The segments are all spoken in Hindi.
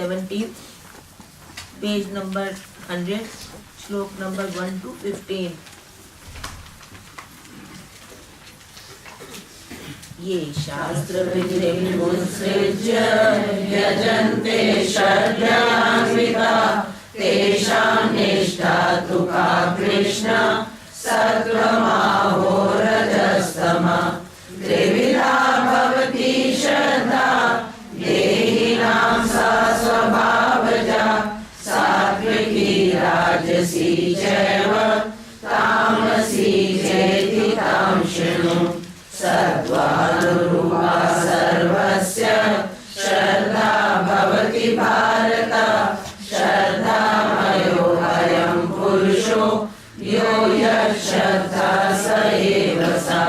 17, पेज नंबर 100, श्लोक नंबर 1 to 15। ये शास्त्र विधिमुत्सृज्य यजन्ते श्रद्धान्विता तेषां निष्ठा तु का कृष्ण सत्त्वमाहोरजस्तमः त्रिविधा भवति श्रद्धा देहिनां सा स्वभावजा सात्विकी राजसी चैव तामसी चेति तां शृणु सत्त्वानुरूपा सर्वस्य श्रद्धा भवति भारत श्रद्धामयो अयं पुरुषो यो यश्रद्धा स एव सा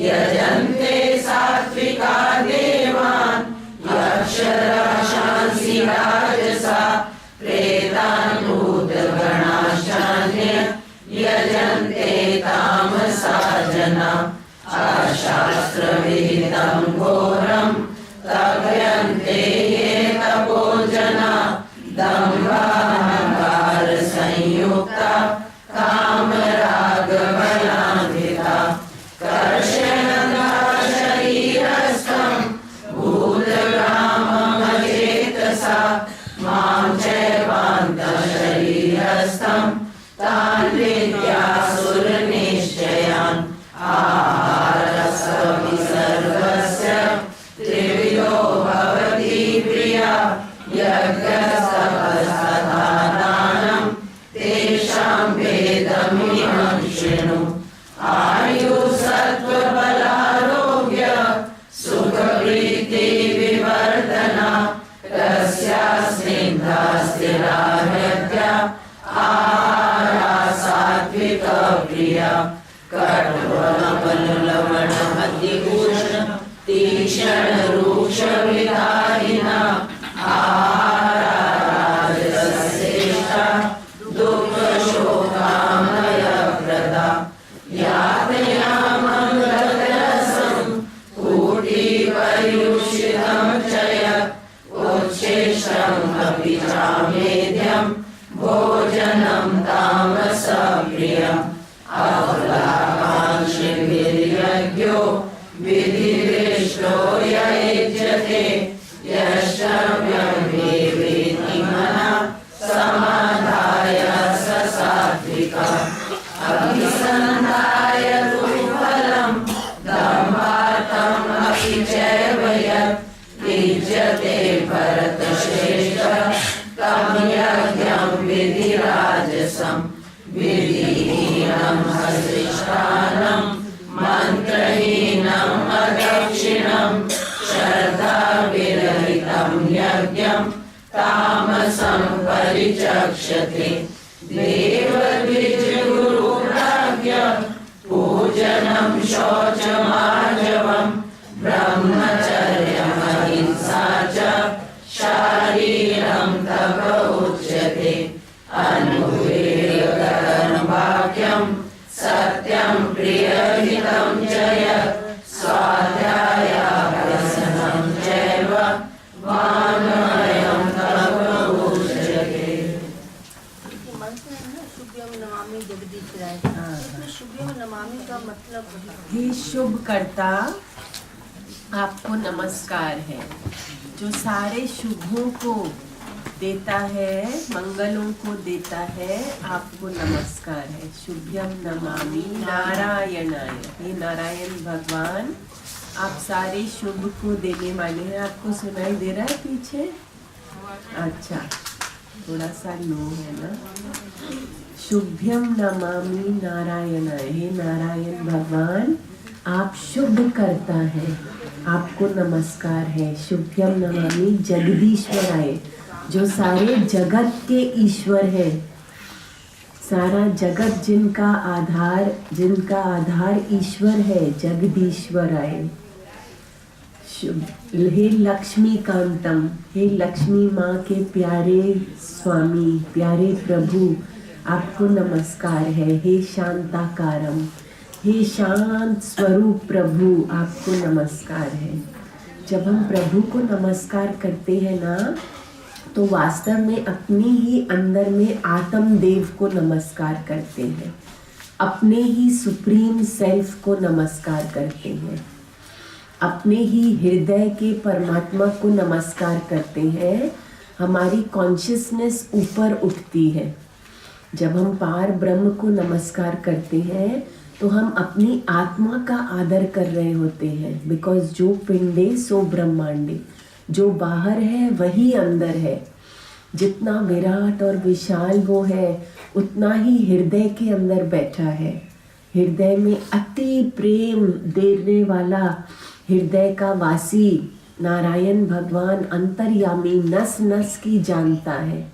यजन्ते सात्विका देवान् यक्षराशांसि राजसा प्रेतान् भूतगणाश्चान्ये यजन्ते तामसा जना अशास्त्रविहितं घोरं तप्यन्ते ये तपो जना दम्भाहंकारसंयुक्ता कामरागबलान्विता कर्षयन्ता शरीरस्थं भूतग्राममचेतसा मां चैवान्तशरीरस्थं तान् विद्यासुरनिश्चयान् आहारस्त्वपि सर्वस्य त्रिविधो भवति प्रिया यज्ञस्तपस्तथा दानं तेषां भेदमिमं शृणु आयुः सुखप्रीतिविवर्धना तस्यास्मिन् स्थिरा हृद्या आहारा सात्विकप्रिया कट्वलवलवणमतिपूर्ण तीक्ष्णरूक्षविधायिना आहारा राजसश्रेष्ठा दुःखशोकामयप्रदा यातयाममृतरसं कूटिपर्युषितं च यत् उच्छिष्टम् अपि चामेध्यं भोजनं तामसप्रियम् अफलाकाङ्क्षिभिर्यज्ञो विधिविष्टो य युज्यते यष्टव्यं वेवेति मनः समाधाय स सात्विकः अभिसन्धाय तु फलं दम्भार्थम् अपि चैव यत् युज्यते भरतश्रेष्ठः तं यज्ञं विधिराजसम् विधिहीनं हरिष्ठानं मन्त्रहीनं अदक्षिणं श्रद्धाविरहितं यज्ञं तामसं परिचक्षते देवद्विजगुरुप्राज्ञ पूजनं शौचमार्जवं ब्रह्मचर्यमहिंसा च शारीरं तप उच्यते अनुवेदकर्मभाग्यं सत्यं प्रियहितं च यत् स्वाध्यायाभ्यसनं चैव वाङ्मयं तप उच्यते। शुभ्यं नमामि जगदीश राय। शुभ्यं नमामि का मतलब हे शुभ कर्ता आपको नमस्कार है, जो सारे शुभों को देता है, मंगलों को देता है, आपको नमस्कार है। शुभ्यम नमामि नारायणाय। हे नारायण भगवान, आप सारे शुभ को देने वाले हैं। आपको सुनाई दे रहा है पीछे? अच्छा, थोड़ा सा लो है ना। शुभ्यम नमामि नारायणाय। हे नारायण भगवान, आप शुभ करता है, आपको नमस्कार है। शुभ्यम नमामि जगदीश्वराय, जो सारे जगत के ईश्वर है, सारा जगत जिनका आधार ईश्वर है, जगदीश्वराय। हे लक्ष्मी कांतम, हे लक्ष्मी माँ के प्यारे स्वामी, प्यारे प्रभु, आपको नमस्कार है। हे शांताकारम, हे शांत स्वरूप प्रभु, आपको नमस्कार है। जब हम प्रभु को नमस्कार करते हैं ना, तो वास्तव में अपने ही अंदर में आत्म देव को नमस्कार करते हैं, अपने ही सुप्रीम सेल्फ को नमस्कार करते हैं, अपने ही हृदय के परमात्मा को नमस्कार करते हैं। हमारी कॉन्शियसनेस ऊपर उठती है। जब हम पार ब्रह्म को नमस्कार करते हैं तो हम अपनी आत्मा का आदर कर रहे होते हैं। बिकॉज जो पिंडे सो ब्रह्मांडे, जो बाहर है वही अंदर है। जितना विराट और विशाल वो है उतना ही हृदय के अंदर बैठा है। हृदय में अति प्रेम देने वाला हृदय का वासी नारायण भगवान अंतर्यामी नस नस की जानता है।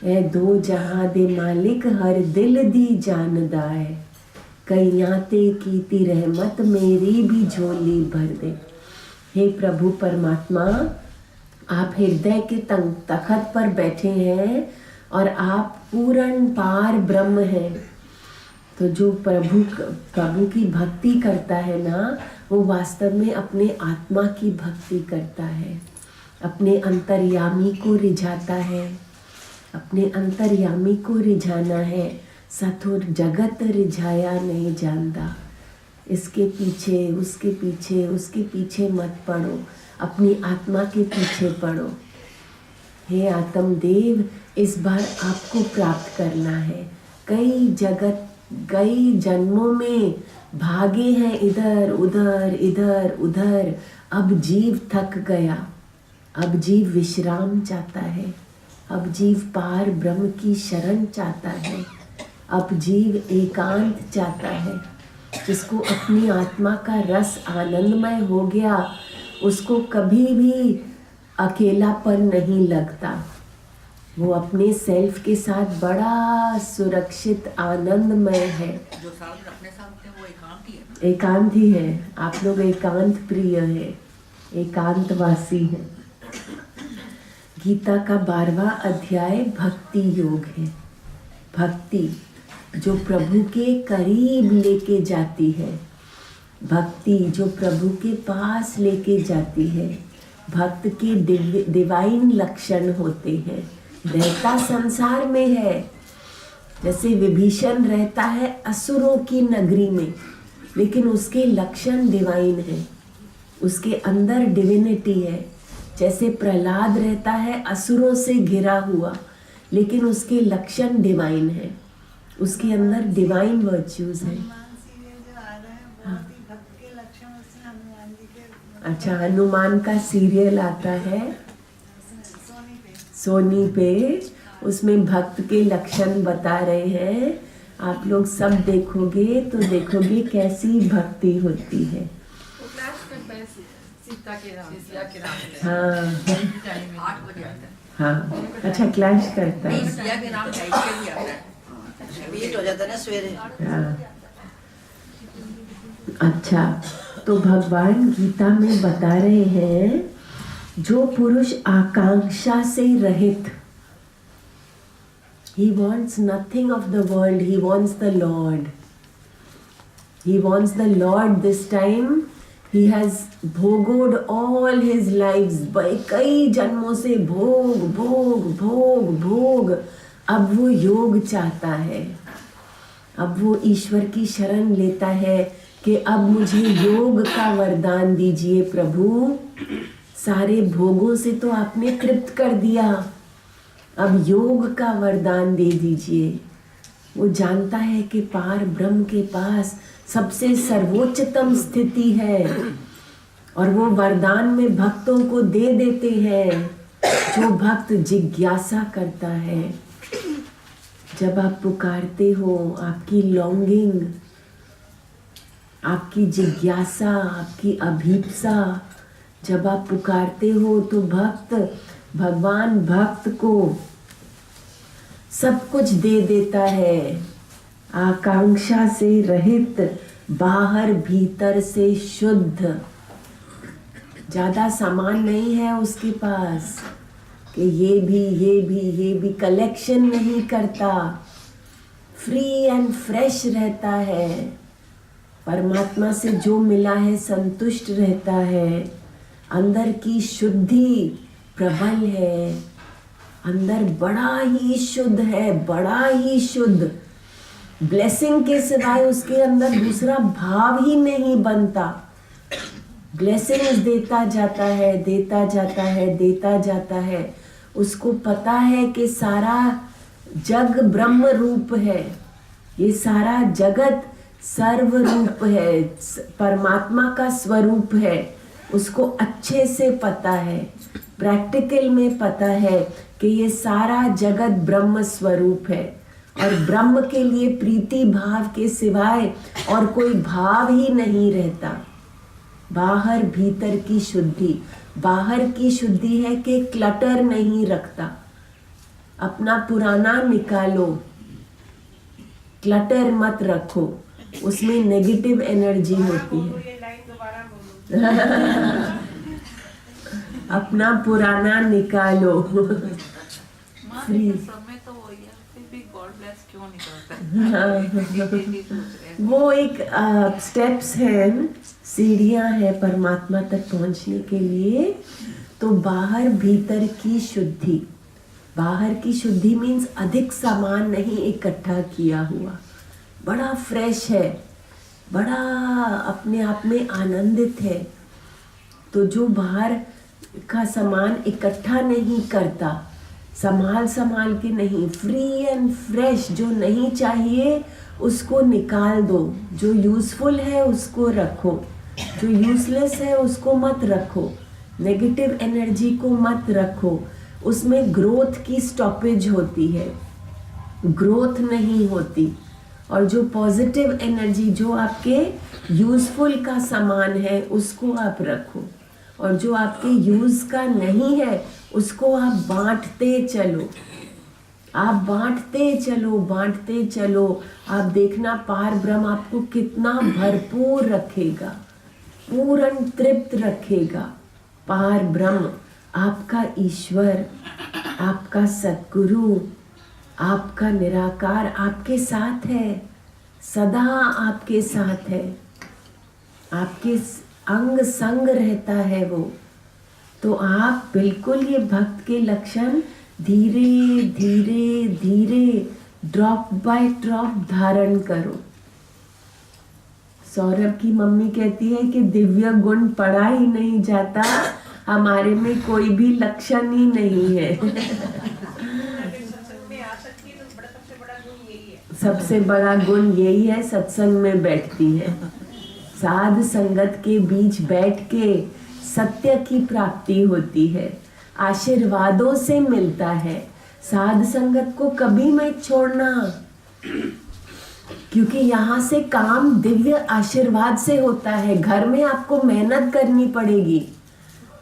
ए दो जहां दे मालिक हर दिल दी जानदा है। कईयां ते कीती रहमत मेरी भी झोली भर दे। हे प्रभु परमात्मा, आप हृदय के तखत पर बैठे हैं और आप पूर्ण पार ब्रह्म हैं। तो जो प्रभु की भक्ति करता है ना, वो वास्तव में अपने आत्मा की भक्ति करता है, अपने अंतर्यामी को रिझाता है। अपने अंतर्यामी को रिझाना है। सथुर जगत रिझाया नहीं जानता। इसके पीछे उसके पीछे मत पड़ो, अपनी आत्मा के पीछे पड़ो। हे आत्मदेव, इस बार आपको प्राप्त करना है। कई जन्मों में भागे हैं इधर उधर। अब जीव थक गया, अब जीव विश्राम चाहता है, अब जीव पार ब्रह्म की शरण चाहता है, अब जीव एकांत चाहता है। जिसको अपनी आत्मा का रस आनंदमय हो गया, उसको कभी भी अकेलापन नहीं लगता। वो अपने सेल्फ के साथ बड़ा सुरक्षित आनंदमय है। जो साथ अपने साथ थे वो एकांत ही है। एकांत ही है। आप लोग एकांत प्रिय है, एकांतवासी है। गीता का 12वां अध्याय भक्ति योग है। भक्ति जो प्रभु के करीब लेके जाती है, भक्ति जो प्रभु के पास लेके जाती है। भक्त के डिवाइन लक्षण होते हैं। रहता संसार में है, जैसे विभीषण रहता है असुरों की नगरी में, लेकिन उसके लक्षण डिवाइन है, उसके अंदर डिविनिटी है। जैसे प्रहलाद रहता है असुरों से घिरा हुआ, लेकिन उसके लक्षण डिवाइन है, उसके अंदर डिवाइन वर्च्यूज है। अच्छा, हनुमान का सीरियल आता है सोनी पे, उसमें भक्त के लक्षण बता रहे हैं। आप लोग सब देखोगे तो देखोगे कैसी भक्ति होती है। हाँ 8 बजे आता है। हाँ, अच्छा क्लैश करता है। सिया के नाम टाइप के भी आता है। लेट हो जाता है ना सवेरे। हाँ। अच्छा, तो भगवान गीता में बता रहे हैं, जो पुरुष आकांक्षा से रहित, he wants nothing of the world, he wants the Lord. He wants the Lord this time. He has भोगोड all his lives, कई जन्मों से भोग। अब वो योग चाहता है। अब वो ईश्वर की शरण लेता है कि अब मुझे योग का वरदान दीजिए प्रभु। सारे भोगों से तो आपने तृप्त कर दिया, अब योग का वरदान दे दीजिए। वो जानता है कि पार ब्रह्म के पास सबसे सर्वोच्चतम स्थिति है, और वो वरदान में भक्तों को दे देते हैं जो भक्त जिज्ञासा करता है। जब आप पुकारते हो, आपकी लॉन्गिंग, आपकी जिज्ञासा, आपकी अभीप्सा, जब आप पुकारते हो तो भगवान भक्त को सब कुछ दे देता है। आकांक्षा से रहित, बाहर भीतर से शुद्ध। ज्यादा सामान नहीं है उसके पास कि ये भी कलेक्शन नहीं करता। फ्री एंड फ्रेश रहता है। परमात्मा से जो मिला है संतुष्ट रहता है। अंदर की शुद्धि प्रबल है। अंदर बड़ा ही शुद्ध है, बड़ा ही शुद्ध। ब्लेसिंग के सिवाय उसके अंदर दूसरा भाव ही नहीं बनता। ब्लेसिंग्स देता जाता है, देता जाता है, देता जाता है। उसको पता है कि सारा जग ब्रह्म रूप है, ये सारा जगत सर्व रूप है, परमात्मा का स्वरूप है। उसको अच्छे से पता है, प्रैक्टिकल में पता है कि ये सारा जगत ब्रह्म स्वरूप है और ब्रह्म के लिए प्रीति भाव के सिवाय और कोई भाव ही नहीं रहता। बाहर भीतर की शुद्धि, बाहर की शुद्धि है कि क्लटर नहीं रखता। अपना पुराना निकालो, क्लटर मत रखो, उसमें नेगेटिव एनर्जी होती है। अपना पुराना निकालो। फ्री समय तो वही है, फिर भी गॉड ब्लेस क्यों नहीं करता? वो एक स्टेप्स हैं, सीढ़ियां हैं परमात्मा तक पहुंचने के लिए। तो बाहर भीतर की शुद्धि, बाहर की शुद्धि मीन्स अधिक सामान नहीं इकट्ठा किया हुआ, बड़ा फ्रेश है, बड़ा अपने आप में आनंदित है। तो जो बाहर का सामान इकट्ठा नहीं करता, संभाल संभाल के नहीं, फ्री एंड फ्रेश, जो नहीं चाहिए उसको निकाल दो, जो यूजफुल है उसको रखो, जो यूजलेस है उसको मत रखो, नेगेटिव एनर्जी को मत रखो। उसमें ग्रोथ की स्टॉपेज होती है, ग्रोथ नहीं होती। और जो पॉजिटिव एनर्जी, जो आपके यूजफुल का सामान है उसको आप रखो, और जो आपके यूज का नहीं है उसको आप बांटते चलो, आप बांटते चलो, बांटते चलो। आप देखना पार ब्रह्म आपको कितना भरपूर रखेगा, पूर्ण तृप्त रखेगा। पार ब्रह्म, आपका ईश्वर, आपका सद्गुरु, आपका निराकार आपके साथ है, सदा आपके साथ है, आपके अंग संग रहता है वो। तो आप बिल्कुल ये भक्त के लक्षण धीरे धीरे धीरे ड्रॉप बाय ड्रॉप धारण करो। सौरभ की मम्मी कहती है कि दिव्य गुण पढ़ा ही नहीं जाता, हमारे में कोई भी लक्षण ही नहीं है। सबसे बड़ा गुण यही है, सत्संग में बैठती है, साध संगत के बीच बैठ के सत्य की प्राप्ति होती है, आशीर्वादों से मिलता है। साध संगत को कभी मत छोड़ना, क्योंकि यहाँ से काम दिव्य आशीर्वाद से होता है। घर में आपको मेहनत करनी पड़ेगी।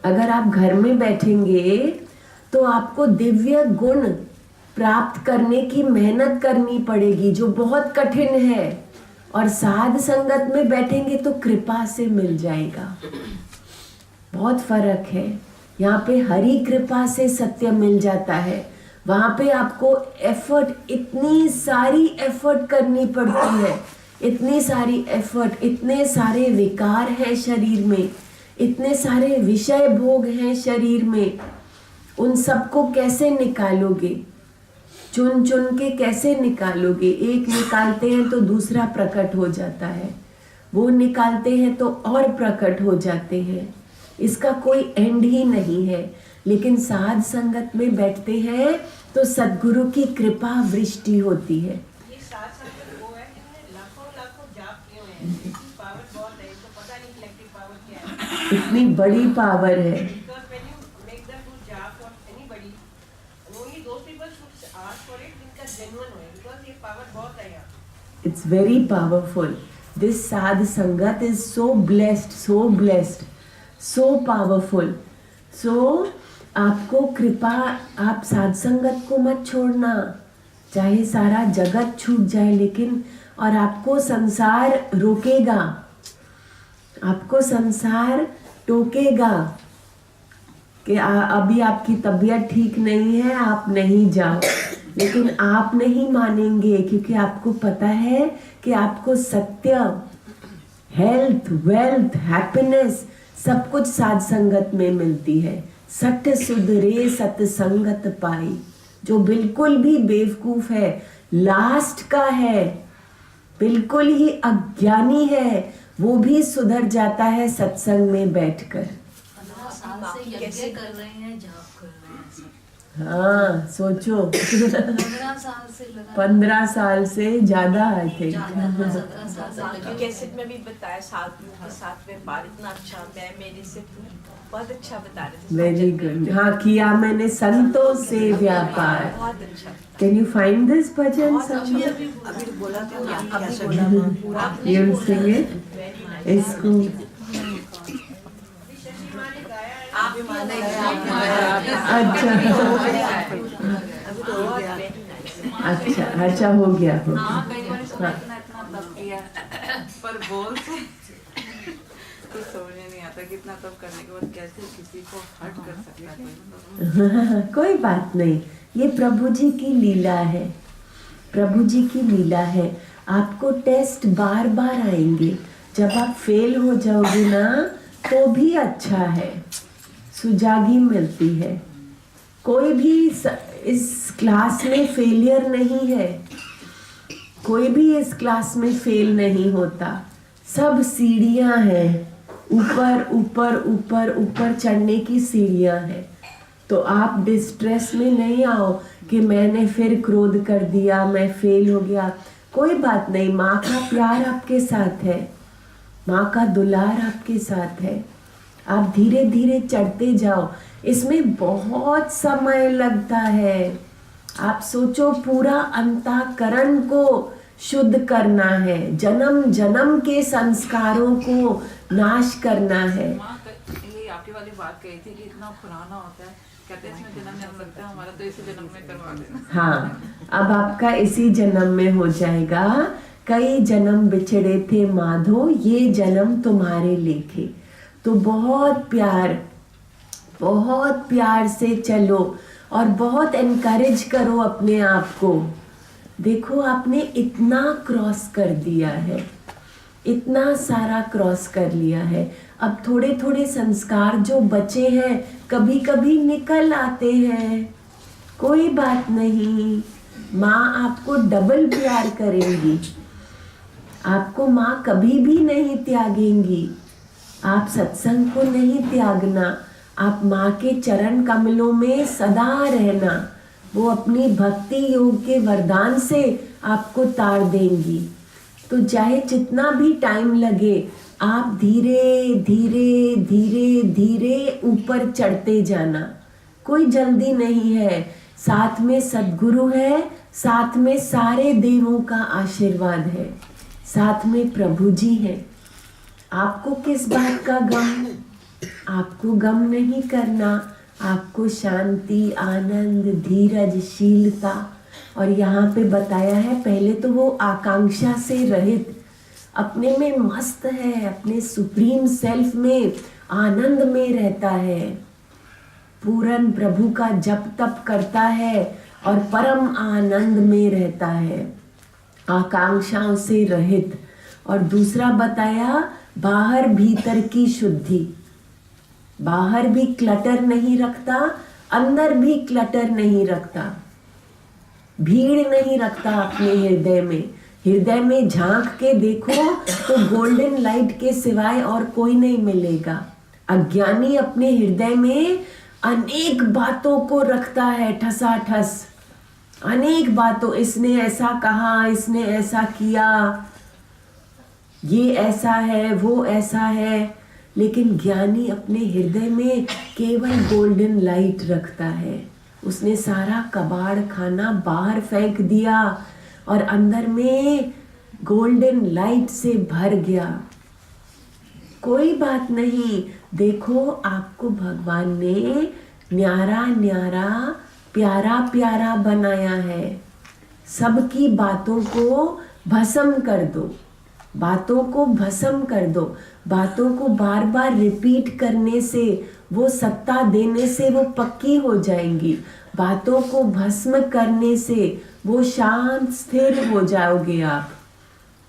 अगर आप घर में बैठेंगे तो आपको दिव्य गुण प्राप्त करने की मेहनत करनी पड़ेगी, जो बहुत कठिन है। और साध संगत में बैठेंगे तो कृपा से मिल जाएगा। बहुत फर्क है। यहाँ पे हरि कृपा से सत्य मिल जाता है, वहाँ पे आपको एफर्ट, इतनी सारी एफर्ट करनी पड़ती है, इतनी सारी एफर्ट, इतने सारे विकार हैं शरीर में, इतने सारे विषय भोग हैं शरीर में। उन सबको कैसे निकालोगे? चुन चुन के कैसे निकालोगे? एक निकालते हैं तो दूसरा प्रकट हो जाता है, वो निकालते हैं तो और प्रकट हो जाते हैं। इसका कोई एंड ही नहीं है। लेकिन साध संगत में बैठते हैं तो सद्गुरु की कृपा वृष्टि होती है। ये साथ संगत वो है जिन्होंने लाखों लाखों जाप किए हुए हैं, इसकी पावर बहुत है, इसको पता नहीं कलेक्टिव पावर क्या है। इतनी बड़ी पावर है। Because when you make them do jap for anybody, only those people should ask for it जिनका genuine है, because ये पावर बहुत है यहाँ। It's very powerful. This sadh sangat is so blessed, so blessed, so powerful. So आपको कृपा, आप साध संगत को मत छोड़ना, चाहे सारा जगत छूट जाए, लेकिन और आपको संसार रोकेगा, आपको संसार टोकेगा कि अभी आपकी तबीयत ठीक नहीं है, आप नहीं जाओ। लेकिन आप नहीं मानेंगे, क्योंकि आपको पता है कि आपको सत्य, हेल्थ, वेल्थ, हैप्पीनेस सब कुछ साध संगत में मिलती है। सत्य सुध रे सत संगत पाई। जो बिल्कुल भी बेवकूफ है, लास्ट का है, बिल्कुल ही अज्ञानी है, वो भी सुधर जाता है सत्संग में बैठकर। 15 साल से यज्ञ कर रहे हैं, जाप कर रहे हैं सब। हाँ सोचो 15 साल से लगा 15 साल से ज्यादा आई थिंक। 17 साल से लगा। कैसेट में भी बताया सातवें बार इतना अच्छा, मैं मेरे से बहुत अच्छा बता रहे थे। Very good. हाँ, किया मैंने संतों से व्यापार। बहुत अच्छा। कैन यू फाइंड दिस भजन? अभी बोला था यू सिंग इट। इसको आप माने अच्छा अच्छा हो गया हो। हाँ, कई बार इसको इतना तप किया पर बोल से कुछ समझ नहीं आता कि इतना तप करने के बाद कैसे किसी को हर्ट कर सकता है कोई। कोई बात नहीं, ये प्रभु जी की लीला है, प्रभु जी की लीला है। आपको टेस्ट बार बार आएंगे, जब आप फेल हो जाओगे ना तो भी अच्छा है, सुजागी मिलती है। कोई भी इस क्लास में फेलियर नहीं है, कोई भी इस क्लास में फेल नहीं होता। सब सीढ़ियां हैं, ऊपर ऊपर ऊपर ऊपर चढ़ने की सीढ़ियां हैं। तो आप डिस्ट्रेस में नहीं आओ कि मैंने फिर क्रोध कर दिया, मैं फेल हो गया। कोई बात नहीं, माँ का प्यार आपके साथ है, माँ का दुलार आपके साथ है। आप धीरे धीरे चढ़ते जाओ, इसमें बहुत समय लगता है। आप सोचो, पूरा अंतःकरण को शुद्ध करना है, जन्म जन्म के संस्कारों को नाश करना है। माँ ये आपकी वाली बात कही थी कि इतना पुराना होता है, कहते हैं इसमें जन्म जन्म लगता है, हमारा तो इसी जन्म में करवा देना। हाँ, अब आपका इसी जन्म में हो जाएगा। कई जन्म बिछड़े थे माधो, ये जन्म तुम्हारे लेखे। तो बहुत प्यार से चलो और बहुत एनकरेज करो अपने आप को। देखो, आपने इतना क्रॉस कर दिया है, इतना सारा क्रॉस कर लिया है। अब थोड़े थोड़े संस्कार जो बचे हैं कभी कभी निकल आते हैं, कोई बात नहीं। माँ आपको डबल प्यार करेंगी, आपको माँ कभी भी नहीं त्यागेंगी। आप सत्संग को नहीं त्यागना, आप माँ के चरण कमलों में सदा रहना। वो अपनी भक्ति योग के वरदान से आपको तार देंगी। तो चाहे जितना भी टाइम लगे, आप धीरे धीरे धीरे धीरे ऊपर चढ़ते जाना। कोई जल्दी नहीं है, साथ में सद्गुरु है, साथ में सारे देवों का आशीर्वाद है, साथ में प्रभु जी हैं। आपको किस बात का गम? आपको गम नहीं करना, आपको शांति, आनंद, धीरज, शीलता। और यहाँ पे बताया है, पहले तो वो आकांक्षा से रहित, अपने में मस्त है, अपने सुप्रीम सेल्फ में आनंद में रहता है, पूरन प्रभु का जप तप करता है और परम आनंद में रहता है, आकांक्षाओं से रहित। और दूसरा बताया, बाहर भीतर की शुद्धि। बाहर भी क्लटर नहीं रखता, अंदर भी क्लटर नहीं रखता, भीड़ नहीं रखता अपने हृदय में। हृदय में झांक के देखो तो गोल्डन लाइट के सिवाय और कोई नहीं मिलेगा। अज्ञानी अपने हृदय में अनेक बातों को रखता है, ठसाठस अनेक बातों। इसने ऐसा कहा, इसने ऐसा किया, ये ऐसा है, वो ऐसा है। लेकिन ज्ञानी अपने हृदय में केवल गोल्डन लाइट रखता है। उसने सारा कबाड़ खाना बाहर फेंक दिया और अंदर में गोल्डन लाइट से भर गया। कोई बात नहीं, देखो आपको भगवान ने न्यारा न्यारा, प्यारा प्यारा बनाया है। सबकी बातों को भस्म कर दो, बातों को भस्म कर दो। बातों को बार बार रिपीट करने से, वो सत्ता देने से वो पक्की हो जाएंगी। बातों को भस्म करने से वो शांत स्थिर हो जाओगे आप,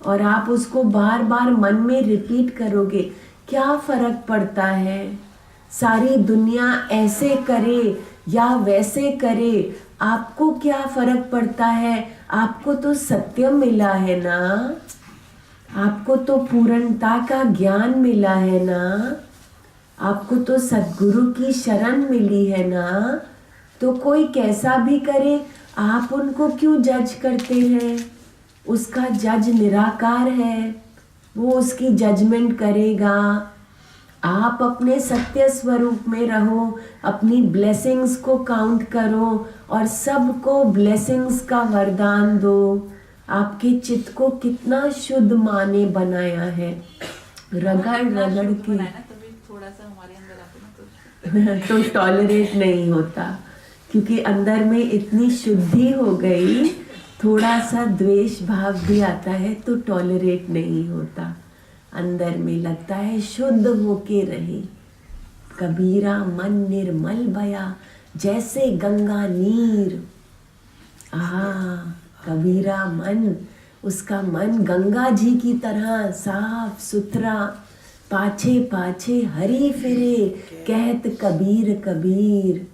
और आप उसको बार बार मन में रिपीट करोगे। क्या फर्क पड़ता है, सारी दुनिया ऐसे करे या वैसे करे, आपको क्या फर्क पड़ता है? आपको तो सत्य मिला है ना, आपको तो पूर्णता का ज्ञान मिला है ना, आपको तो सद्गुरु की शरण मिली है ना। तो कोई कैसा भी करे, आप उनको क्यों जज करते हैं? उसका जज निराकार है, वो उसकी जजमेंट करेगा। आप अपने सत्य स्वरूप में रहो, अपनी ब्लेसिंग्स को काउंट करो और सबको ब्लेसिंग्स का वरदान दो। आपके चित्त को कितना शुद्ध माँ ने बनाया है, रगड़ रगड़ के थोड़ा सा हमारे अंदर आते ना तो टॉलरेट नहीं होता, क्योंकि अंदर में इतनी शुद्धि हो गई, थोड़ा सा द्वेष भाव भी आता है तो टॉलरेट नहीं होता। अंदर में लगता है शुद्ध होके रहे। कबीरा मन निर्मल बया जैसे गंगा नीर। कबीरा मन, उसका मन गंगा जी की तरह साफ सुथरा, पाछे पाछे हरी फिरे कहत कबीर कबीर।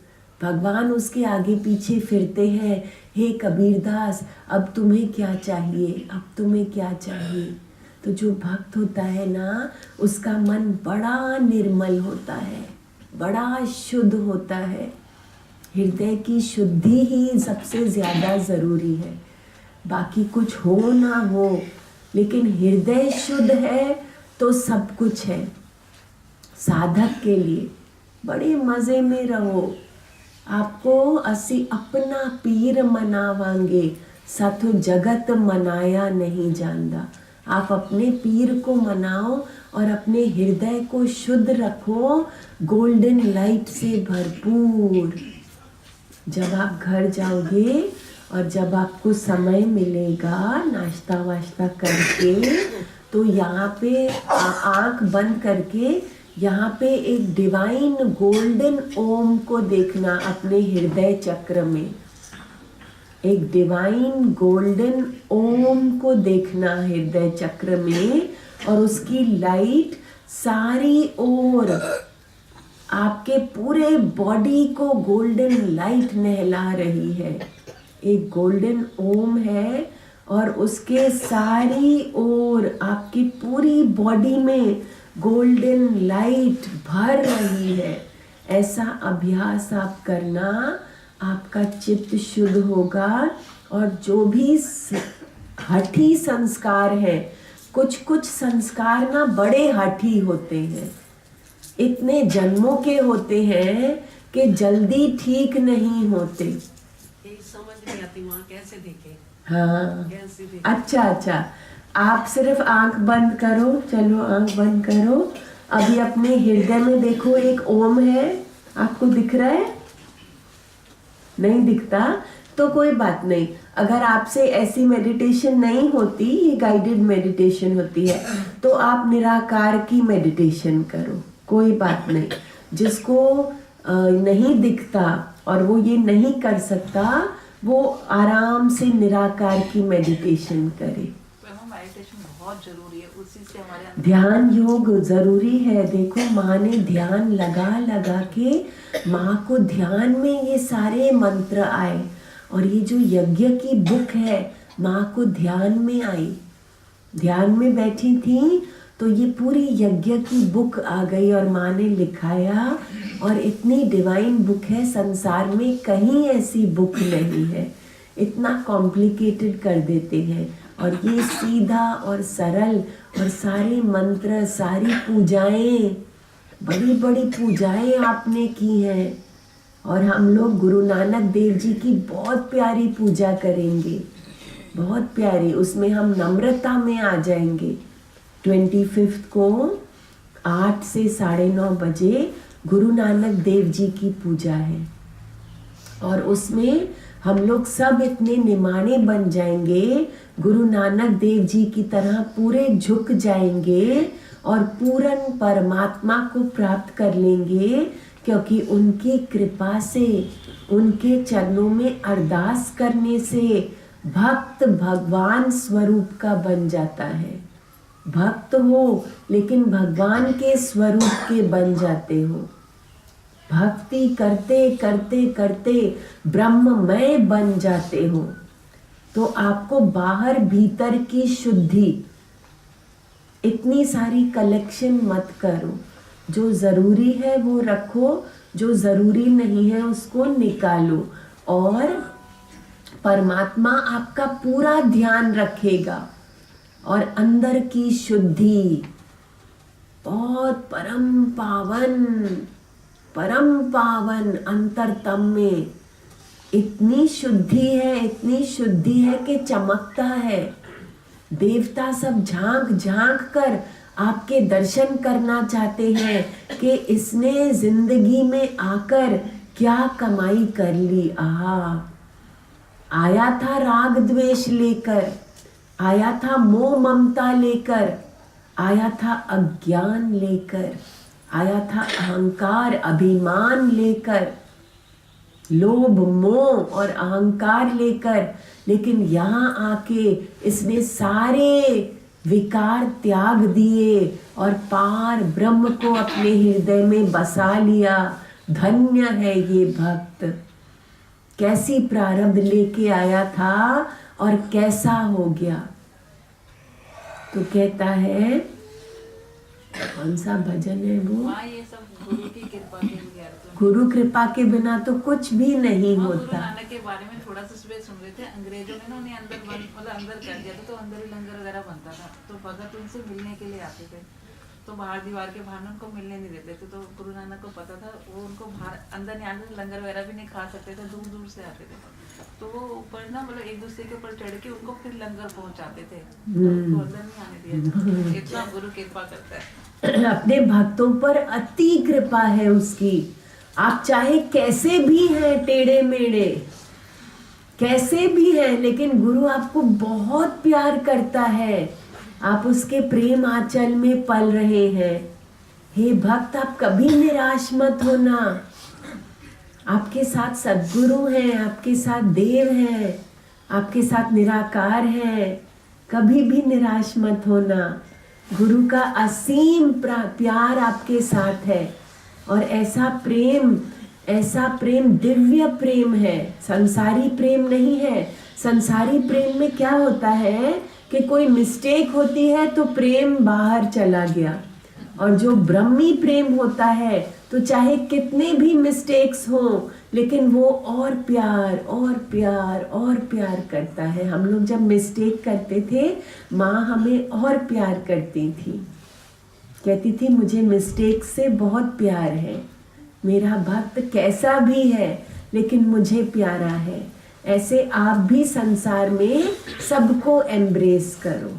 भगवान उसके आगे पीछे फिरते हैं, हे कबीरदास अब तुम्हें क्या चाहिए, अब तुम्हें क्या चाहिए। तो जो भक्त होता है ना, उसका मन बड़ा निर्मल होता है, बड़ा शुद्ध होता है। हृदय की शुद्धि ही सबसे ज़्यादा ज़रूरी है, बाकी कुछ हो ना हो, लेकिन हृदय शुद्ध है तो सब कुछ है। साधक के लिए बड़े मज़े में रहो। आपको असी अपना पीर मनावांगे, साथो जगत मनाया नहीं जानदा। आप अपने पीर को मनाओ और अपने हृदय को शुद्ध रखो, गोल्डन लाइट से भरपूर। जब आप घर जाओगे और जब आपको समय मिलेगा नाश्ता वाश्ता करके, तो यहाँ पे आँख बंद करके यहाँ पे एक डिवाइन गोल्डन ओम को देखना अपने हृदय चक्र में। एक डिवाइन गोल्डन ओम को देखना हृदय चक्र में, और उसकी लाइट सारी ओर आपके पूरे बॉडी को गोल्डन लाइट नहला रही है। एक गोल्डन ओम है और उसके सारी ओर आपकी पूरी बॉडी में गोल्डन लाइट भर रही है। ऐसा अभ्यास आप करना, आपका चित्त शुद्ध होगा। और जो भी हठी संस्कार है, कुछ कुछ संस्कार ना बड़े हठी होते हैं, इतने जन्मों के होते हैं कि जल्दी ठीक नहीं होते। समझ नहीं आती वहाँ कैसे देखे। हाँ, कैसे देखे? अच्छा, आप सिर्फ आंख बंद करो, चलो आंख बंद करो। अभी अपने हृदय में देखो, एक ओम है, आपको दिख रहा है? नहीं दिखता तो कोई बात नहीं। अगर आपसे ऐसी मेडिटेशन नहीं होती, ये गाइडेड मेडिटेशन होती है, तो आप निराकार की मेडिटेशन करो, कोई बात नहीं। जिसको नहीं दिखता और वो ये नहीं कर सकता, वो आराम से निराकार की मेडिटेशन करे। मेडिटेशन बहुत जरूरी है, उसी से हमारे ध्यान योग जरूरी है। देखो माँ ने ध्यान लगा लगा के, माँ को ध्यान में ये सारे मंत्र आए, और ये जो यज्ञ की बुक है माँ को ध्यान में आई, ध्यान में बैठी थी तो ये पूरी यज्ञ की बुक आ गई और माँ ने लिखाया। और इतनी डिवाइन बुक है, संसार में कहीं ऐसी बुक नहीं है। इतना कॉम्प्लिकेटेड कर देते हैं, और ये सीधा और सरल, और सारे मंत्र, सारी पूजाएं, बड़ी बड़ी पूजाएं आपने की हैं। और हम लोग गुरु नानक देव जी की बहुत प्यारी पूजा करेंगे, बहुत प्यारी। उसमें हम नम्रता में आ जाएंगे। 25 को 8 से 9:30 बजे गुरु नानक देव जी की पूजा है, और उसमें हम लोग सब इतने निमाणे बन जाएंगे, गुरु नानक देव जी की तरह पूरे झुक जाएंगे और पूर्ण परमात्मा को प्राप्त कर लेंगे। क्योंकि उनकी कृपा से, उनके चरणों में अरदास करने से भक्त भगवान स्वरूप का बन जाता है। भक्त हो लेकिन भगवान के स्वरूप के बन जाते हो। भक्ति करते करते करते ब्रह्ममय बन जाते हो, तो आपको बाहर भीतर की शुद्धि, इतनी सारी कलेक्शन मत करो। जो जरूरी है वो रखो, जो जरूरी नहीं है उसको निकालो, और परमात्मा आपका पूरा ध्यान रखेगा। और अंदर की शुद्धि बहुत परम पावन अंतरतम में इतनी शुद्धि है, इतनी शुद्धि है कि चमकता है। देवता सब झांक झांक कर आपके दर्शन करना चाहते हैं कि इसने जिंदगी में आकर क्या कमाई कर ली। आया था राग द्वेष लेकर, आया था मोह ममता लेकर, आया था अज्ञान लेकर, आया था अहंकार अभिमान लेकर, लोभ मोह और अहंकार लेकर, लेकिन यहाँ आके इसने सारे विकार त्याग दिए और पार ब्रह्म को अपने हृदय में बसा लिया। धन्य है ये भक्त। कैसी प्रारब्ध लेके आया था और कैसा हो गया। तो कहता है, कौन सा भजन है वो? ये सब गुरु की कृपा के लिए। गुरु कृपा के बिना तो कुछ भी नहीं होता। गुरु नानक के बारे में थोड़ा सा सुबह सुन रहे थे, अंग्रेजों ने उन्हें अंदर कर दिया था, तो अंदर ही लंगर वगैरह बनता था, तो भगत उनसे मिलने के लिए आते थे, तो बाहर दीवार के बाहर उनको मिलने नहीं देते थे। तो गुरु नानक को पता था वो उनको बाहर अंदर नहीं आने, लंगर वगैरह भी नहीं खा सकते थे, दूर दूर से आते थे। तो वो ऊपर ना मतलब एक दूसरे के ऊपर चढ़ के उनको फिर लंगर पहुंचाते थे, तो अंदर नहीं आने दिया। इतना गुरु कृपा करता है। अपने भक्तों पर अति कृपा है उसकी। आप चाहे कैसे भी हैं, टेढ़े मेढ़े कैसे भी हैं, लेकिन गुरु आपको बहुत प्यार करता है। आप उसके प्रेम आंचल में पल रहे हैं। हे भक्त, आप कभी निराश मत होना। आपके साथ सद्गुरु हैं, आपके साथ देव हैं, आपके साथ निराकार हैं। कभी भी निराश मत होना। गुरु का असीम प्यार आपके साथ है, और ऐसा प्रेम दिव्य प्रेम है, संसारी प्रेम नहीं है। संसारी प्रेम में क्या होता है कि कोई मिस्टेक होती है तो प्रेम बाहर चला गया, और जो ब्रह्मी प्रेम होता है तो चाहे कितने भी मिस्टेक्स हो, लेकिन वो और प्यार और प्यार और प्यार करता है। हम लोग जब मिस्टेक करते थे, माँ हमें और प्यार करती थी, कहती थी मुझे मिस्टेक से बहुत प्यार है, मेरा भक्त कैसा भी है लेकिन मुझे प्यारा है। ऐसे आप भी संसार में सबको एम्ब्रेस करो।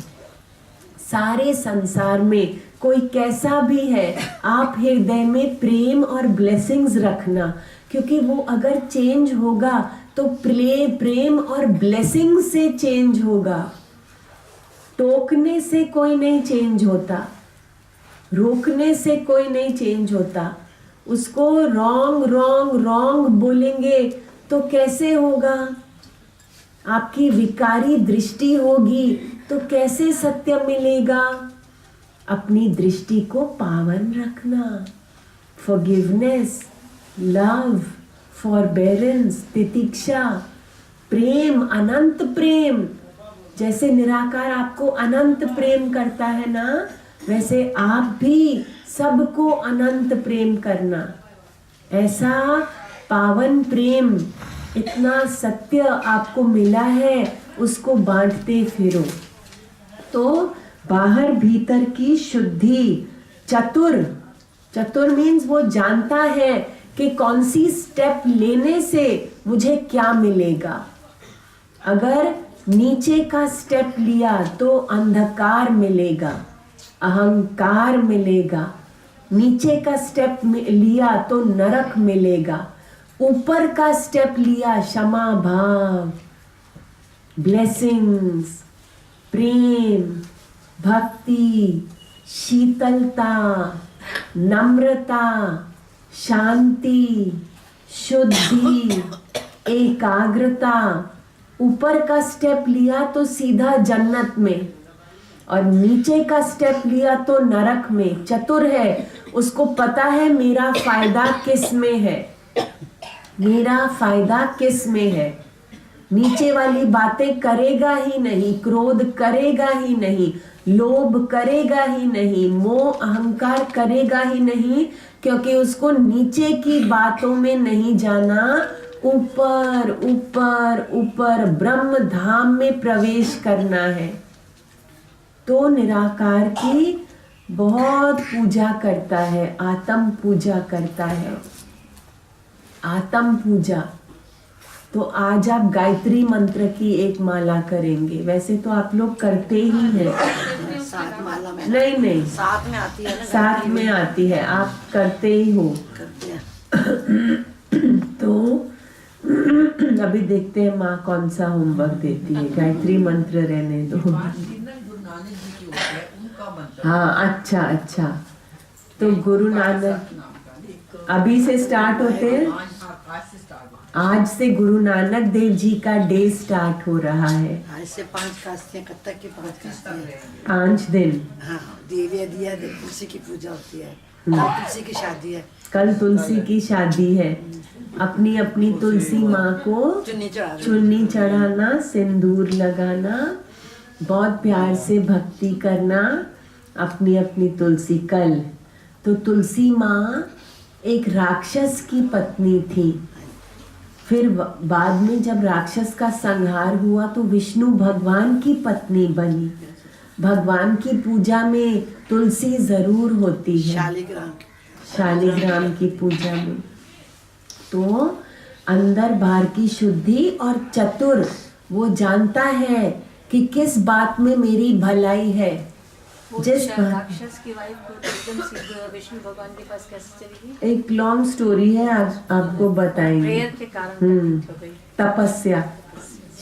सारे संसार में कोई कैसा भी है, आप हृदय में प्रेम और ब्लेसिंग्स रखना, क्योंकि वो अगर चेंज होगा तो प्रेम और ब्लेसिंग से चेंज होगा। टोकने से कोई नहीं चेंज होता, रोकने से कोई नहीं चेंज होता। उसको रॉन्ग बोलेंगे तो कैसे होगा? आपकी विकारी दृष्टि होगी तो कैसे सत्य मिलेगा? अपनी दृष्टि को पावन रखना। फॉरगिवनेस, लव, फॉरबेरेंस, तितिक्षा, प्रेम, अनंत प्रेम। जैसे निराकार आपको अनंत प्रेम करता है ना, वैसे आप भी सबको अनंत प्रेम करना। ऐसा पावन प्रेम, इतना सत्य आपको मिला है, उसको बांटते फिरो। तो बाहर भीतर की शुद्धि। चतुर मीन्स वो जानता है कि कौन सी स्टेप लेने से मुझे क्या मिलेगा। अगर नीचे का स्टेप लिया तो अंधकार मिलेगा, अहंकार मिलेगा। नीचे का स्टेप लिया तो नरक मिलेगा। ऊपर का स्टेप लिया, क्षमा भाव, ब्लेसिंग्स, प्रेम, भक्ति, शीतलता, नम्रता, शांति, शुद्धि, एकाग्रता। ऊपर का स्टेप लिया तो सीधा जन्नत में, और नीचे का स्टेप लिया तो नरक में। चतुर है, उसको पता है मेरा फायदा किस में है, मेरा फायदा किस में है। नीचे वाली बातें करेगा ही नहीं, क्रोध करेगा ही नहीं, लोभ करेगा ही नहीं, मोह अहंकार करेगा ही नहीं, क्योंकि उसको नीचे की बातों में नहीं जाना, ऊपर ऊपर ऊपर ब्रह्म धाम में प्रवेश करना है। तो निराकार की बहुत पूजा करता है, आत्म पूजा करता है, आत्म पूजा। तो आज आप गायत्री मंत्र की एक माला करेंगे। वैसे तो आप लोग करते ही हैं, सात माला में नहीं साथ में आती है ना, साथ में आती है, आप करते ही हो। करते हैं। तो अभी देखते हैं माँ कौन सा होमवर्क देती है। गायत्री मंत्र रहने दो। गुरु नानक जी की होती है, उनका मंत्र। हाँ, अच्छा। तो गुरु नानक अभी से स्टार्ट होते हैं। आज से स्टार्ट हो। आज से गुरु नानक देव जी का डे स्टार्ट हो रहा है। आज से 5 कास्तियाँ, कब तक की 5 कास्तियाँ? 5 दिन। हाँ, दिया तुलसी की पूजा होती है, तुलसी की शादी है, कल तुलसी की शादी है। अपनी अपनी तुलसी माँ को चुन्नी चढ़ाना, सिंदूर लगाना, बहुत प्यार से भक्ति करना अपनी अपनी तुलसी। कल तो तुलसी माँ एक राक्षस की पत्नी थी। फिर बाद में जब राक्षस का संहार हुआ तो विष्णु भगवान की पत्नी बनी। भगवान की पूजा में तुलसी जरूर होती है, शालिग्राम की पूजा में। तो अंदर बाहर की शुद्धि, और चतुर वो जानता है कि किस बात में मेरी भलाई है। जिस राक्षस की वाइफ को एकदम सीधे विष्णु भगवान के पास कैसे चली गई? एक लॉन्ग स्टोरी है, आज आपको बताएंगे। प्रेयर के कारण हो गई। तपस्या,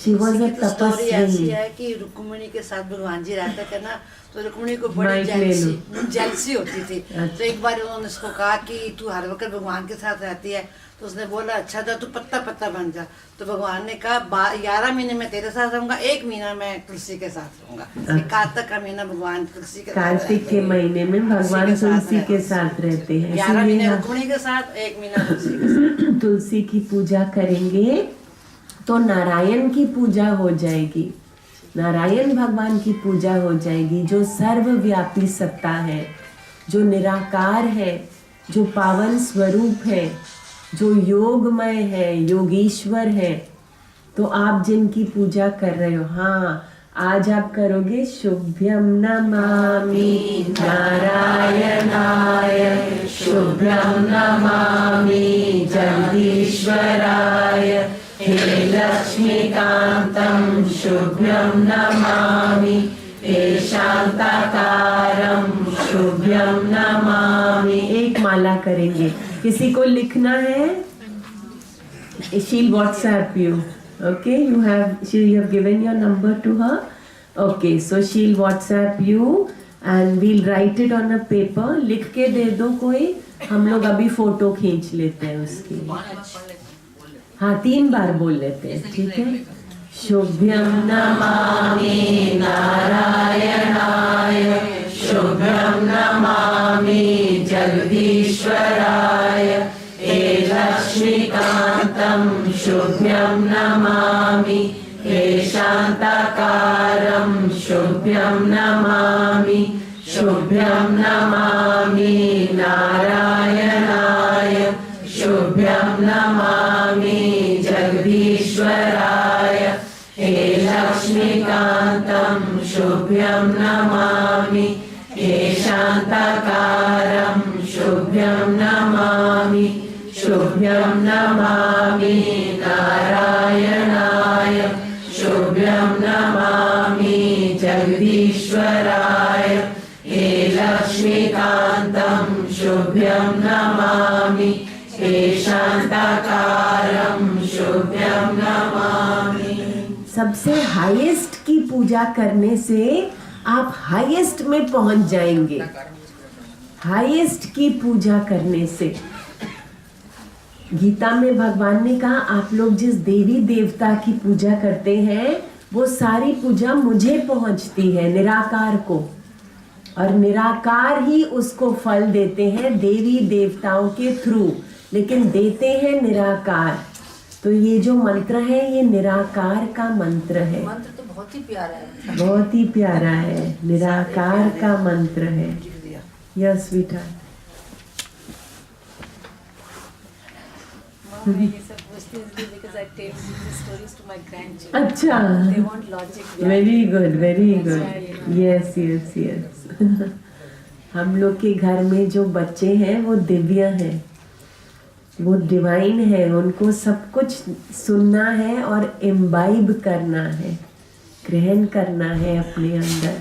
शी वाज अ स्टोरी ऐसी तपस्वी। है कि रुक्मिणी के साथ भगवान जी रहता थे ना, तो रुक्मिणी को बड़ी माइक ले लो। जेलसी होती थी। अच्छा। तो एक बार उन्होंने उसको कहा कि तू हर वक्त भगवान के साथ रहती है, तो उसने बोला अच्छा था, तू पत्ता बन जा। तो भगवान ने कहा 11 महीने में तेरे साथ रहूंगा, 1 महीना मैं तुलसी के साथ रहूंगा। कार्तिक का महीना भगवान तुलसी के साथ, कार्तिक के महीने में भगवान तुलसी के साथ रहते हैं। 11 महीने इसीलिए रुक्मिणी के साथ, 1 महीना तुलसी के साथ। तुलसी की पूजा करेंगे तो नारायण की पूजा हो जाएगी। नारायण भगवान की पूजा हो जाएगी, जो सर्वव्यापी सत्ता है, जो निराकार है, जो पावन स्वरूप है, जो योगमय है, योगीश्वर है। तो आप जिनकी पूजा कर रहे हो, हाँ, आज आप करोगे शुभ्यम नमामि नारायणाय, शुभ्यम नमामि जगदीश्वराय, हे लक्ष्मीकांतं शुभ्यम नमामि, हे शांताकारं शुभ्यम नमामि। एक माला करेंगे। किसी को लिखना है? She'll WhatsApp you. Okay, you have given your number to her. Okay, so she'll WhatsApp you and we'll write it on a paper. लिख के दे दो कोई, हम लोग अभी फोटो खींच लेते हैं उसकी। हाँ, 3 बार बोल लेते हैं, ठीक है? शुभ्यम नमामि नारायणाय, शुभ्यम नमामि जगदीश्वराय, हे लक्ष्मीकांतं शुभ्यम नमामि, हे शांताकारं शुभ्यम नमामि, शुभ्यम नमामि नारायणाय, शुभ्यम नमामि जगदीश्वराय, हे लक्ष्मीकांतं शुभ्यम नमामि, हे शांताकारं शुभ्यम नमामि, शुभ्यम नमामि नारायणाय, शुभ्यम नमामि जगदीश्वराय, हे लक्ष्मीकांतं शुभ्यम नमामि, हे शांताकारं शुभ्यम नमामि। सबसे हाईएस्ट की पूजा करने से आप हाईएस्ट में पहुंच जाएंगे। हाईएस्ट की पूजा करने से, गीता में भगवान ने कहा आप लोग जिस देवी देवता की पूजा करते हैं वो सारी पूजा मुझे पहुंचती है, निराकार को, और निराकार ही उसको फल देते हैं देवी देवताओं के थ्रू, लेकिन देते हैं निराकार। तो ये जो मंत्र है ये निराकार का मंत्र है। मंत्र तो बहुत ही प्यारा है, बहुत ही प्यारा है, निराकार का मंत्र है। Yes sweetheart. मैं ये सब पूछती हूँ इसलिए because I tell these stories to my grandchildren. अच्छा, They want logic. Very good, very good. Yes yes yes. हम लोग के घर में जो बच्चे हैं वो दिव्य हैं, वो डिवाइन है, उनको सब कुछ सुनना है और इम्बाइब करना है, ग्रहण करना है अपने अंदर।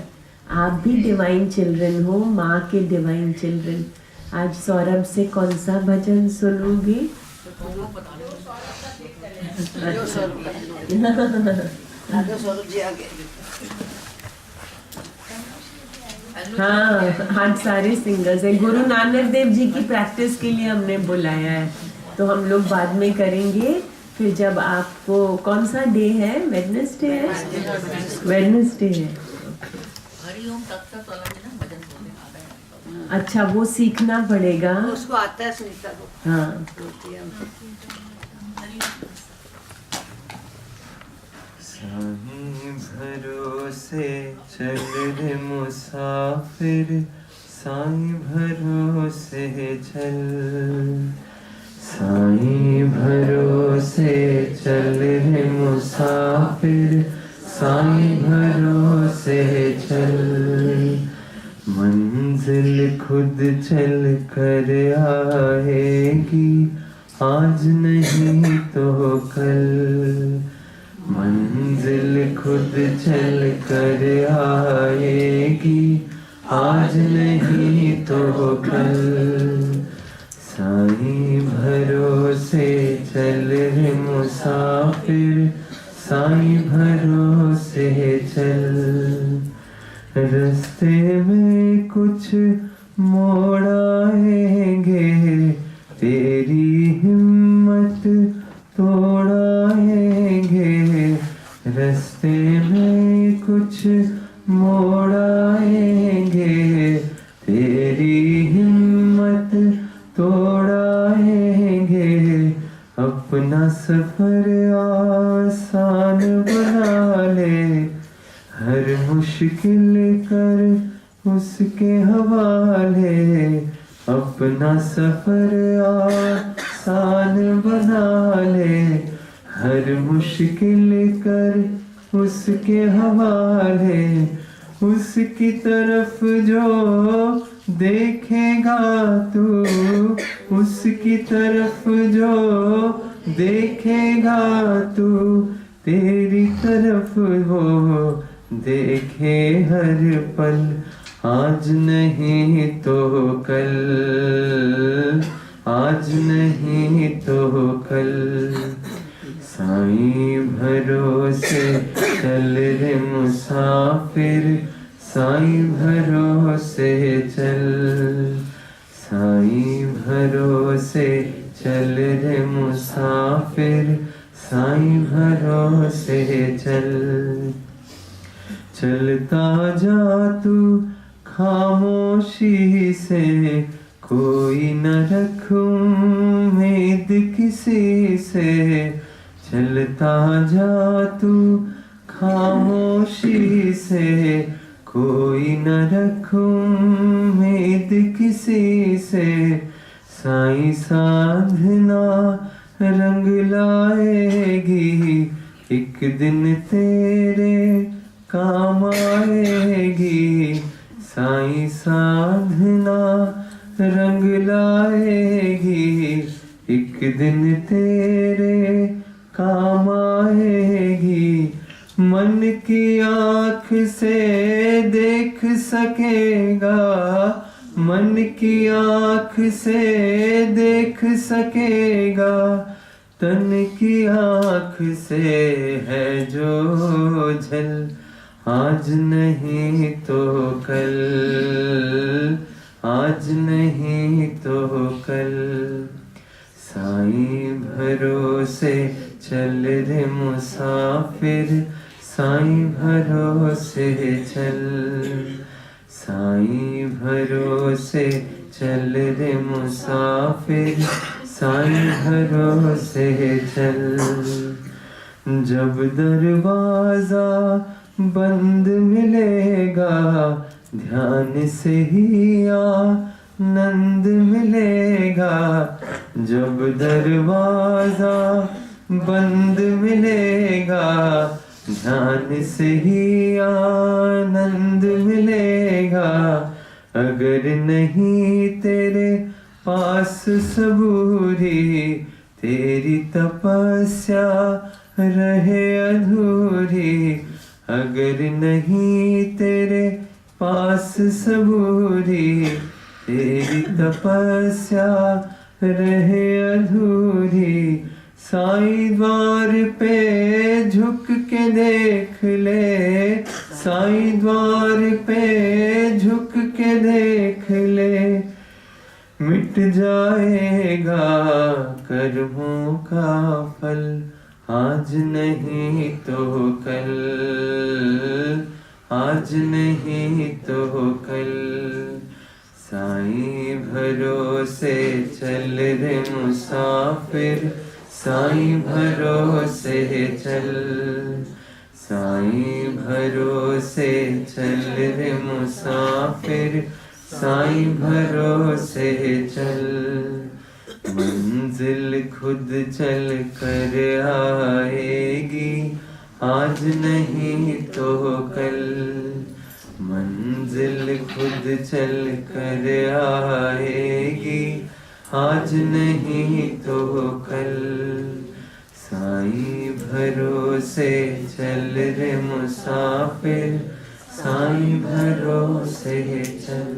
आप भी डिवाइन चिल्ड्रन हो, माँ के डिवाइन चिल्ड्रन। आज सौरभ से कौन सा भजन सुनोगे? आगे स्वरूप जी आगे। हाँ, आज सारे सिंगर्स हैं। गुरु नानक देव जी की प्रैक्टिस के लिए हमने बुलाया है, तो हम लोग बाद में करेंगे। फिर जब आपको कौन सा डे है? वेडनेसडे है, वेडनेसडे है। हरिओम तत्सत वाला भी ना भजन बोलने आ रहा है। अच्छा, वो सीखना पड़ेगा। उसको आता है सुनीता को। हाँ, साईं भरोसे चल रे मुसाफिर, साईं भरोसे चल, साईं भरोसे चल रे मुसाफिर, साईं भरोसे चल। मंजिल खुद चल कर आएगी, आज नहीं तो कल। मंजिल खुद चल कर आएगी, आज नहीं तो कल। साईं भरोसे चल रे मुसाफिर, साईं भरोसे चल। रास्ते में कुछ मोड़ आएंगे, तेरी हिम्मत तोड़ाएंगे। रास्ते में कुछ मोड़ आएंगे, तेरी हिम्मत तोड़ाएंगे। अपना सफर आसान बना ले, हर मुश्किल कर उसके हवाले। अपना सफर आसान बना ले, हर मुश्किल कर उसके हवाले। उसकी तरफ जो देखेगा तू, उसकी तरफ जो देखेगा तू, तेरी तरफ वो देखे हर पल। आज नहीं तो कल, आज नहीं तो कल। साईं भरोसे चल रे मुसाफिर, साईं भरोसे चल, साईं भरोसे चल रे मुसाफिर, साईं भरोसे चल। चलता जा तू खामोशी से, कोई न रख उम्मीद किसी से। चलता जा तू खामोशी से, कोई न रख उम्मीद किसी से। साईं साधना रंग लाएगी, एक दिन तेरे काम आएगी। साईं साधना रंग लाएगी, एक दिन तेरे काम आएगी। मन की आँख से देख सकेगा, मन की आँख से देख सकेगा। तन की आँख से है जो झल, आज नहीं तो कल, आज नहीं तो कल। साईं भरोसे चल रे मुसाफिर, साईं भरोसे चल, साईं भरोसे चल रे मुसाफिर, साईं भरोसे चल। जब दरवाजा बंद मिलेगा, ध्यान से ही आनंद मिलेगा। जब दरवाजा बंद मिलेगा, ध्यान से ही आनंद मिलेगा। अगर नहीं तेरे पास सबूरी, तेरी तपस्या रहे अधूरी। अगर नहीं तेरे पास सबूरी, तेरी तपस्या रहे अधूरी। साईं द्वार पे झुक के देख ले, साईं द्वार पे झुक के देख ले। मिट जाएगा कर्मों का फल, आज नहीं तो कल, आज नहीं तो कल। साईं भरोसे चल रे मुसाफिर, साईं भरोसे चल, साईं भरोसे चल रे मुसाफिर, साईं भरोसे चल। मंजिल खुद चल कर आएगी, आज नहीं तो कल। मंजिल खुद चल कर आएगी, आज नहीं तो कल। साईं भरोसे चल रे मुसाफिर, साईं भरोसे चल।